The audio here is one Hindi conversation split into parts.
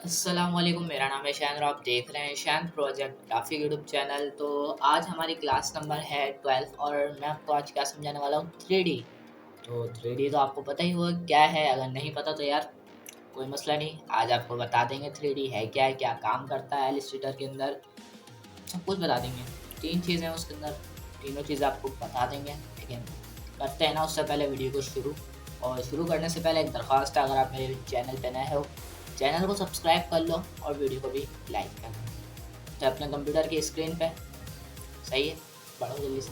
अस्सलाम वालेकुम, मेरा नाम है शैन और आप देख रहे हैं शैन प्रोजेक्ट ग्राफिक यूट्यूब चैनल। तो आज हमारी क्लास नंबर है 12 और मैं आपको आज क्या समझाने वाला हूँ, 3D। तो 3D तो आपको पता ही होगा क्या है, अगर नहीं पता तो यार कोई मसला नहीं, आज आपको बता देंगे 3D है क्या, है क्या काम करता है इलस्ट्रेटर के अंदर, सब कुछ बता देंगे। तीन चीज़ें हैं उसके अंदर, तीनों चीज़ें आपको बता देंगे। लेकिन करते हैं ना उससे पहले वीडियो को शुरू, और शुरू करने से पहले एक दरख्वास्त है, अगर आप मेरे चैनल पे नए हो चैनल को सब्सक्राइब कर लो और वीडियो को भी लाइक कर लो। तो अपने कंप्यूटर की स्क्रीन पे सही है, बढ़ो जल्दी से।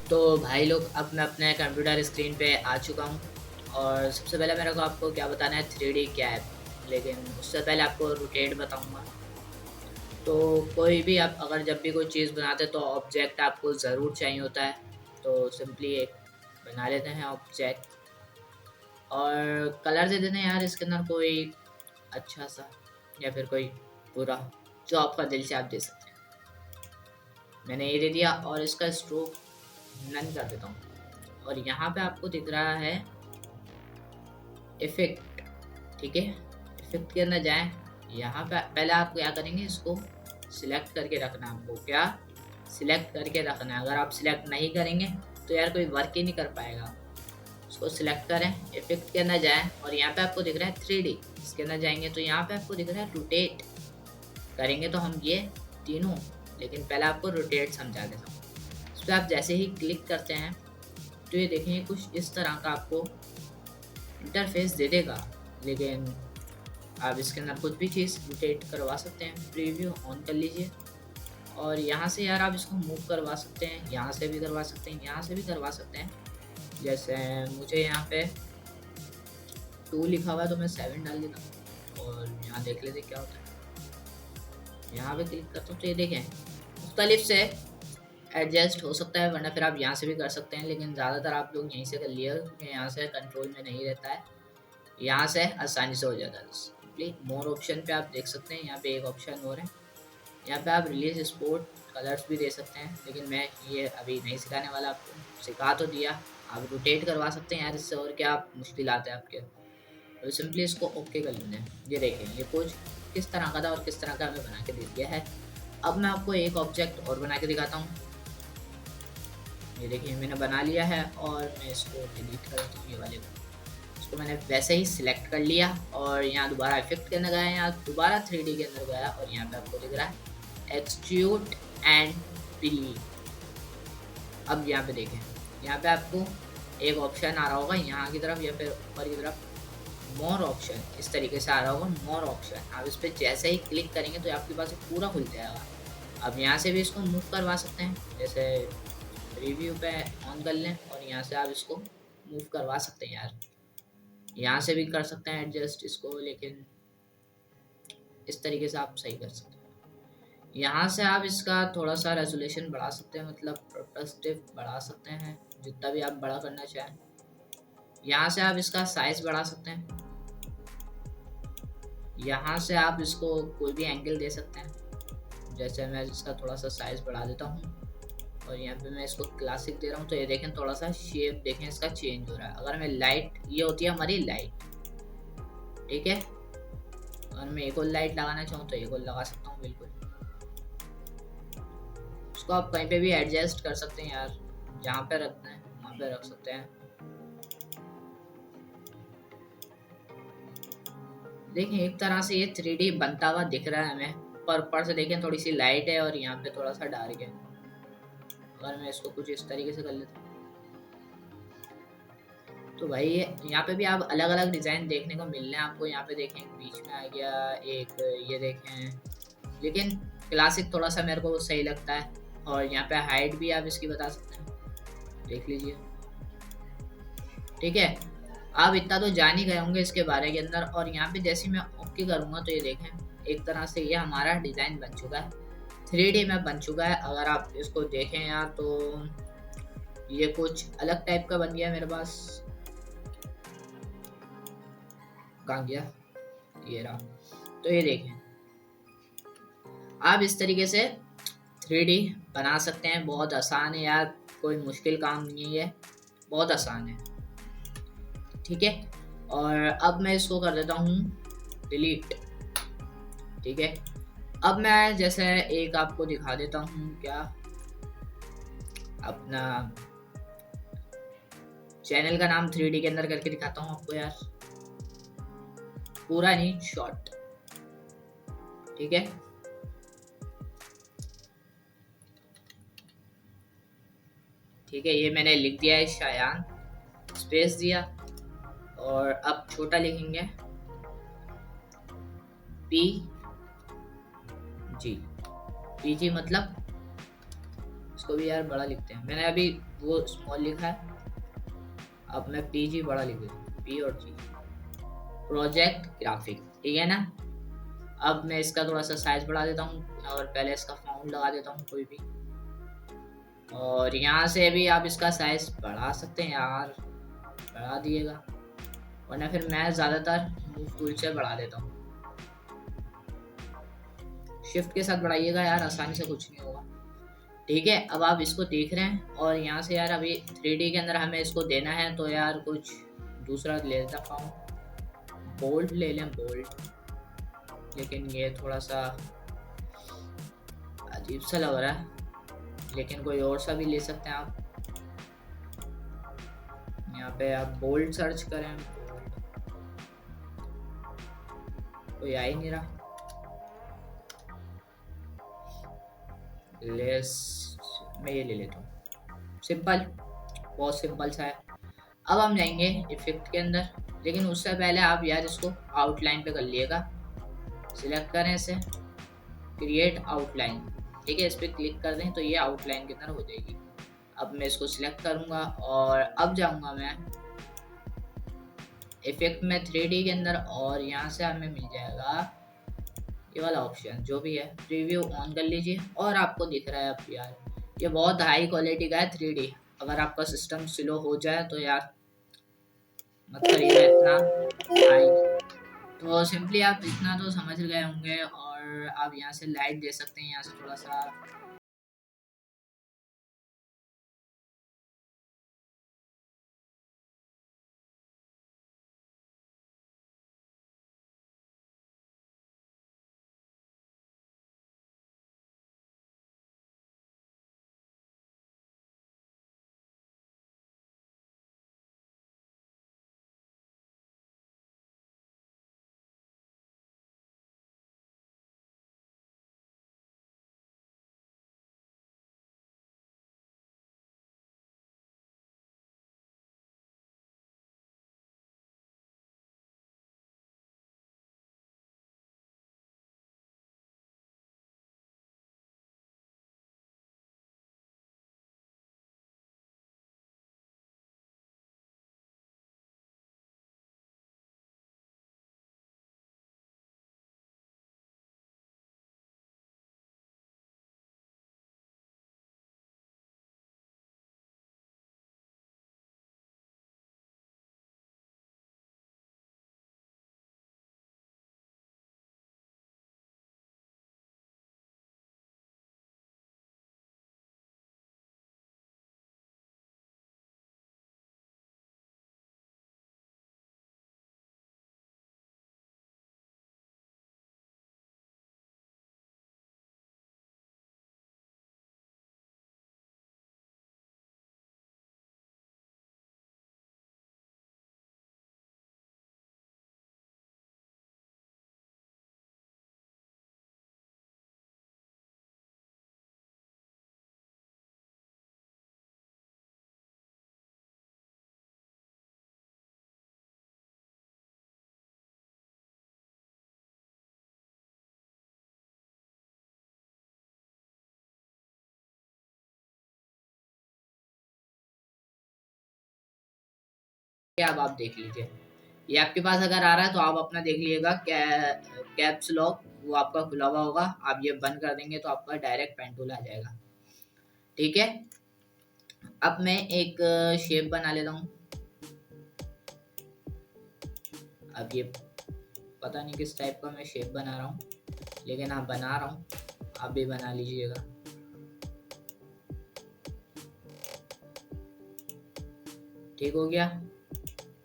तो भाई लोग, अब मैं अपने कंप्यूटर स्क्रीन पे आ चुका हूँ और सबसे पहले मेरे को आपको क्या बताना है 3D क्या है। लेकिन उससे पहले आपको रोटेट बताऊँगा। तो कोई भी आप अगर जब भी कोई चीज़ बनाते तो ऑब्जेक्ट आपको ज़रूर चाहिए होता है। तो सिंपली एक बना लेते हैं ऑब्जेक्ट और कलर दे देते हैं यार इसके अंदर कोई अच्छा सा, या फिर कोई बुरा, जो आपका दिल से आप दे सकते हैं। मैंने ये दे दिया और इसका स्ट्रोक नन कर देता हूँ। और यहाँ पे आपको दिख रहा है इफेक्ट, ठीक है। इफेक्ट के अंदर जाएं, यहाँ पे पहले आप क्या करेंगे, इसको सिलेक्ट करके रखना है आपको। क्या सिलेक्ट करके रखना है, अगर आप सिलेक्ट नहीं करेंगे तो यार कोई वर्क ही नहीं कर पाएगा। उसको सिलेक्ट करें, इफेक्ट के अंदर जाएं और यहाँ पे आपको दिख रहा है 3D, इसके अंदर जाएंगे तो यहाँ पे आपको दिख रहा है रोटेट। करेंगे तो हम ये तीनों, लेकिन पहले आपको रोटेट समझा देता हूँ। इस पर आप जैसे ही क्लिक करते हैं तो ये देखेंगे कुछ इस तरह का आपको इंटरफेस दे देगा। लेकिन आप इसके अंदर कुछ भी चीज़ रोटेट करवा सकते हैं। प्रीव्यू ऑन कर लीजिए और यहाँ से यार आप इसको मूव करवा सकते हैं, यहाँ से भी करवा सकते हैं, यहाँ से भी करवा सकते हैं। जैसे मुझे यहाँ पे 2 लिखा हुआ है तो मैं 7 डाल देता हूँ और यहाँ देख लेते क्या होता है। यहाँ पे क्लिक करता हूँ तो ये देखें मुख्तलिफ से एडजस्ट हो सकता है, वरना फिर आप यहाँ से भी कर सकते हैं। लेकिन ज़्यादातर आप लोग यहीं से कर लिया, यहाँ से कंट्रोल में नहीं रहता है, यहाँ से आसानी से हो जाता है। मोर ऑप्शन पे आप देख सकते हैं, यहाँ पे एक ऑप्शन और है, यहाँ पे आप रिलीज स्पोर्ट कलर्स भी दे सकते हैं। लेकिन मैं ये अभी नहीं सिखाने वाला, आपको सिखा तो दिया। आप रोटेट करवा सकते हैं यार, इससे और क्या आप मुश्किल आते हैं आपके। तो सिंपली इसको ओके कर लेते हैं। ये देखें ये कुछ किस तरह का था और किस तरह का हमें बना के दे दिया है। अब मैं आपको एक ऑब्जेक्ट और बना के दिखाता हूँ। ये देखिए मैंने बना लिया है और मैं इसको डिलीट कर देता हूँ, ये वाले को। इसको मैंने वैसे ही सिलेक्ट कर लिया और यहाँ दोबारा इफेक्ट के अंदर गया, यहाँ दोबारा 3D के अंदर गया और यहाँ पे आपको दिख रहा है एक्सट्रूड एंड पीली। अब यहाँ पे देखें, यहाँ पे आपको एक ऑप्शन आ रहा होगा यहाँ की तरफ या फिर ऊपर की तरफ, मोर ऑप्शन, इस तरीके से आ रहा होगा मोर ऑप्शन। आप इस पर जैसे ही क्लिक करेंगे तो आपके पास पूरा खुल जाएगा। अब यहाँ से भी इसको मूव करवा सकते हैं, जैसे रिव्यू पे ऑन कर लें और यहाँ से आप इसको मूव करवा सकते हैं यार। यहाँ से भी कर सकते हैं एडजस्ट इसको, लेकिन इस तरीके से आप सही कर सकते हैं। यहाँ से आप इसका थोड़ा सा रेजोल्यूशन बढ़ा सकते हैं, मतलब परस्पेक्टिव बढ़ा सकते हैं जितना भी आप बड़ा करना चाहें। यहाँ से आप इसका साइज बढ़ा सकते हैं, यहाँ से आप इसको कोई भी एंगल दे सकते हैं। जैसे मैं इसका थोड़ा सा साइज बढ़ा देता हूँ और यहाँ पे मैं इसको क्लासिक दे रहा हूँ तो ये देखें थोड़ा सा शेप देखें इसका चेंज हो रहा है। अगर मैं लाइट, ये होती है हमारी लाइट, ठीक है। अगर मैं एक और लाइट लगाना चाहूँ तो एक और लगा सकता हूँ बिल्कुल। उसको आप कहीं पे भी एडजस्ट कर सकते हैं यार, जहाँ पे रखना है वहाँ पे रख सकते हैं। देखिए एक तरह से ये 3D बनता हुआ दिख रहा है हमें, पर ऊपर से देखें थोड़ी सी लाइट है और यहाँ पे थोड़ा सा डार्क है। अगर मैं इसको कुछ इस तरीके से कर लेता हूँ तो भाई यहाँ पे भी आप अलग अलग डिज़ाइन देखने को मिल रहे हैं आपको। यहाँ पे देखें बीच में आ गया एक, ये देखें। लेकिन क्लासिक थोड़ा सा मेरे को सही लगता है। और यहाँ पे हाइट भी आप इसकी बता सकते हैं, देख लीजिए, ठीक है। आप इतना तो जान ही गए होंगे इसके बारे के अंदर। और यहाँ पे जैसे मैं ओके करूँगा तो ये देखें एक तरह से ये हमारा डिज़ाइन बन चुका है, 3D में बन चुका है। अगर आप इसको देखें यार तो ये कुछ अलग टाइप का बन गया मेरे पास। कहाँ गया, ये रहा। तो ये देखें आप इस तरीके से 3D बना सकते हैं। बहुत आसान है यार, कोई मुश्किल काम नहीं है, बहुत आसान है। ठीक है, और अब मैं इसको कर देता हूँ डिलीट। ठीक है, अब मैं जैसे एक आपको दिखा देता हूँ, क्या अपना चैनल का नाम 3D के अंदर करके दिखाता हूँ आपको यार, पूरा नहीं, शॉर्ट। ठीक है, ठीक है, ये मैंने लिख दिया है शायान, स्पेस दिया, और अब छोटा लिखेंगे पी जी। पी जी मतलब इसको भी यार बड़ा लिखते हैं, मैंने अभी वो स्मॉल लिखा है, अब मैं पी जी बड़ा लिख देता हूँ, पी और जी, प्रोजेक्ट ग्राफिक। ठीक है ना, अब मैं इसका थोड़ा सा साइज बढ़ा देता हूँ, और पहले इसका फाउंट लगा देता हूँ कोई भी, और यहाँ से भी आप इसका साइज बढ़ा सकते हैं यार, बढ़ा दिएगा, वरना फिर मैं ज़्यादातर मूव टूल से बढ़ा देता हूँ। शिफ्ट के साथ बढ़ाइएगा यार, आसानी से कुछ नहीं होगा। ठीक है, अब आप इसको देख रहे हैं, और यहाँ से यार अभी 3D के अंदर हमें इसको देना है, तो यार कुछ दूसरा ले लेता हूँ, बोल्ड ले लें, बोल्ड, लेकिन ये थोड़ा सा अजीब सा लग रहा है, लेकिन कोई और सा भी ले सकते हैं आप। यहाँ पे आप बोल्ड सर्च करें, बोल्ड कोई आ ही नहीं रहा, लेस मैं ये ले लेता हूँ, सिंपल, बहुत सिंपल सा है। अब हम जाएंगे इफेक्ट के अंदर, लेकिन उससे पहले आप यार इसको आउटलाइन पे कर लिएगा, सिलेक्ट करें इसे, क्रिएट आउटलाइन। ठीक है, इस पर क्लिक कर दें तो ये आउटलाइन के अंदर हो जाएगी। अब मैं इसको सिलेक्ट करूंगा, और अब जाऊंगा मैं इफेक्ट में 3D के अंदर, और यहाँ से हमें मिल जाएगा ये वाला ऑप्शन, जो भी है प्रीव्यू ऑन कर लीजिए, और आपको दिख रहा है अब यार ये बहुत हाई क्वालिटी का है 3D। अगर आपका सिस्टम स्लो हो जाए तो यार मत करिएगा इतना हाई। तो सिंपली आप इतना तो समझ गए होंगे, और आप यहाँ से लाइट दे सकते हैं, यहाँ से थोड़ा सा अब आप देख लीजिए, ये आपके पास अगर आ रहा है तो आप अपना देख लीजिएगा, कैप्स लॉक वो आपका खुला हुआ होगा, आप ये बंद कर देंगे तो आपका डायरेक्ट पेन टूल आ जाएगा। ठीक है, अब मैं एक शेप बना लेता हूँ, अब ये पता नहीं किस टाइप का मैं शेप बना रहा हूँ, लेकिन आप बना रहा हूँ, आप भी बना लीजिएगा। ठीक हो गया।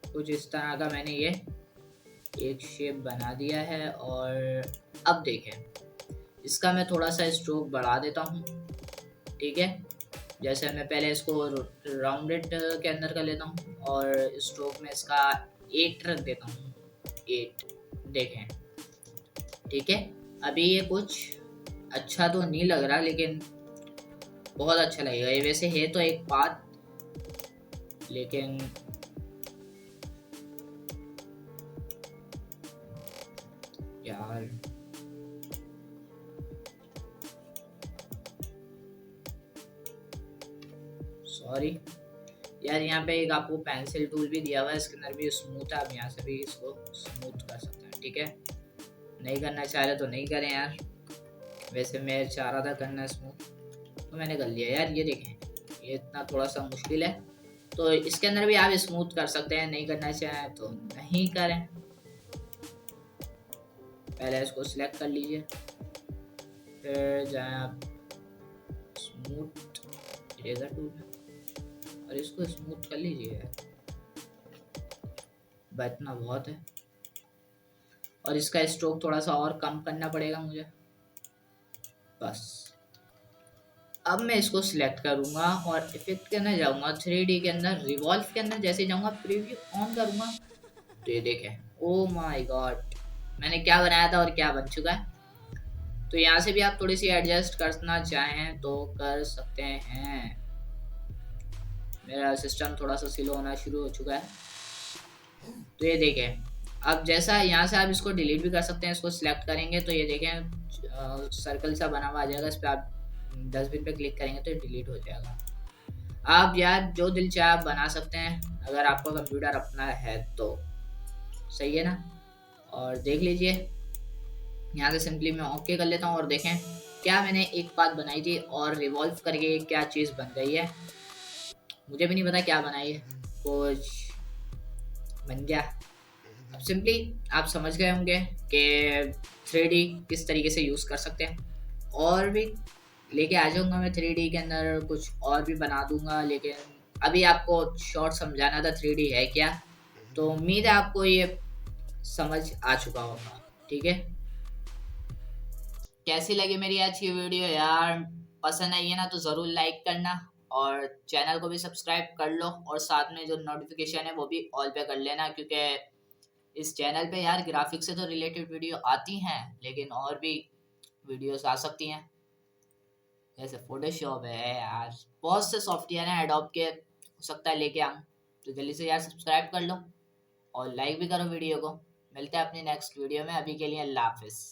कुछ इस तरह का मैंने ये एक शेप बना दिया है। और अब देखें, इसका मैं थोड़ा सा स्ट्रोक बढ़ा देता हूँ। ठीक है, जैसे मैं पहले इसको राउंडेड के अंदर कर लेता हूँ और स्ट्रोक में इसका 8 रख देता हूँ। 8 देखें। ठीक है, अभी ये कुछ अच्छा तो नहीं लग रहा, लेकिन बहुत अच्छा लगेगा। ये वैसे है तो एक पाथ, लेकिन यार सॉरी यार, यहाँ पे एक आपको पेंसिल टूल भी दिया हुआ है, इसके अंदर भी स्मूथ है। आप यहाँ से भी इसको स्मूथ कर सकते हैं। ठीक है, नहीं करना चाह रहे तो नहीं करें यार, वैसे मैं चाह रहा था करना स्मूथ तो मैंने कर लिया यार। ये देखें, ये इतना थोड़ा सा मुश्किल है, तो इसके अंदर भी आप स्मूथ कर सकते हैं। नहीं करना चाहें तो नहीं करें। पहले इसको सिलेक्ट कर लीजिए, फिर जाएं आप स्मूथ इरेजर टूल में और इसको स्मूथ कर लीजिए यार, बैठना बहुत है। और इसका स्ट्रोक थोड़ा सा और कम करना पड़ेगा मुझे, बस। अब मैं इसको सिलेक्ट करूंगा और इफेक्ट के अंदर जाऊंगा, 3D के अंदर रिवॉल्व के अंदर जैसे जाऊंगा, प्रीव्यू ऑन करूंगा तो ये देखें, ओ माय गॉड, मैंने क्या बनाया था और क्या बन चुका है। तो यहाँ से भी आप थोड़ी सी एडजस्ट करना चाहें तो कर सकते हैं। मेरा सिस्टम थोड़ा सा स्लो होना शुरू हो चुका है। तो ये देखें, अब जैसा यहाँ से आप इसको डिलीट भी कर सकते हैं। इसको सिलेक्ट करेंगे तो ये देखें सर्कल सा बना हुआ आ जाएगा, इस पर आप डस्टबिन पे क्लिक करेंगे तो ये डिलीट हो जाएगा। आप यार जो दिल चाहे आप बना सकते हैं, अगर आपका कंप्यूटर अपना है तो। सही है ना। और देख लीजिए, यहाँ से सिंपली मैं ओके कर लेता हूँ और देखें क्या मैंने एक बात बनाई थी और रिवॉल्व करके क्या चीज़ बन गई है। मुझे भी नहीं पता क्या बनाई है, कुछ बन गया। अब सिंपली आप समझ गए होंगे कि 3D किस तरीके से यूज़ कर सकते हैं। और भी लेके आ जाऊंगा मैं 3D के अंदर, कुछ और भी बना दूंगा, लेकिन अभी आपको शॉर्ट समझाना था 3D है क्या। तो उम्मीद है आपको ये समझ आ चुका होगा। ठीक है, कैसी लगी मेरी आज की वीडियो यार? पसंद आई है ना तो ज़रूर लाइक करना और चैनल को भी सब्सक्राइब कर लो, और साथ में जो नोटिफिकेशन है वो भी ऑल पे कर लेना, क्योंकि इस चैनल पे यार ग्राफिक्स से तो रिलेटेड वीडियो आती हैं, लेकिन और भी वीडियोस आ सकती हैं। जैसे फोटोशॉप है यार, बहुत से सॉफ्टवेयर हैं एडोब के, हो सकता है लेके आऊँ। तो जल्दी से यार सब्सक्राइब कर लो और लाइक भी करो वीडियो को। मिलते हैं अपनी नेक्स्ट वीडियो में, अभी के लिए अल्लाह हाफिज़।